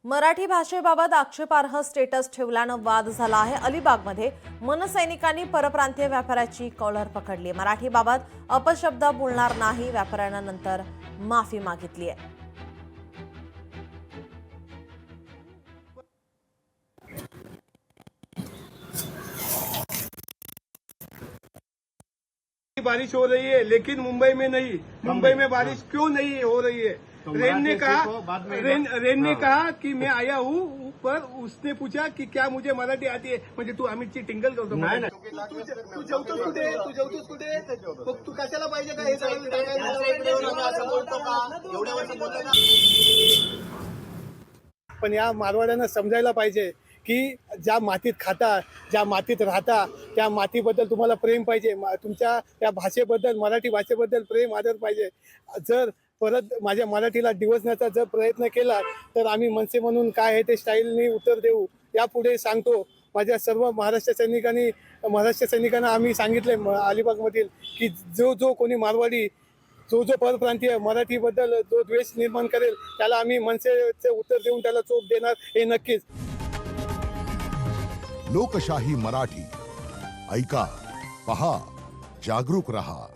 मराठी भाषेबाबत आक्षेपार्ह स्टेटस ठेवल्यानं वाद झाला आहे। अलिबागमध्ये मनसैनिकांनी परप्रांतीय व्यापाऱ्याची कॉलर पकडली। मराठीबाबत अपशब्द बोलणार नाही, व्यापाऱ्यानं नंतर माफी मागितली आहे। बारिश हो रही है लेकिन मुंबई में नहीं। मुंबई में बारिश क्यों नहीं हो रही है? रेन ने कहा कि मैं आया हूँ, पर उसने पूछा कि क्या मुझे मराठी आती है? म्हणजे तू अमितची टिंगल करतो। तू जेवतोस कुठे? तू कशाला पाहिजे का हे सगळं? पण या मारवाड्यांना समजायला पाहिजे की ज्या मातीत खाता, ज्या मातीत राहता, त्या मातीबद्दल तुम्हाला प्रेम पाहिजे, तुमच्या त्या भाषेबद्दल, मराठी भाषेबद्दल प्रेम आदर पाहिजे। जर परत माझ्या मराठीला डिवचण्याचा जर प्रयत्न केला तर आम्ही मनसे म्हणून काय आहे ते स्टाईलनी उत्तर देऊ। यापुढे सांगतो, माझ्या सर्व महाराष्ट्र सैनिकांना आम्ही सांगितले अलिबागमधील की जो कोणी मारवाडी, जो परप्रांतीय मराठीबद्दल जो द्वेष निर्माण करेल त्याला आम्ही मनसेचे उत्तर देऊन त्याला चोप देणार, हे नक्कीच। लोकशाही मराठी ऐका, पहा, जागरूक रहा।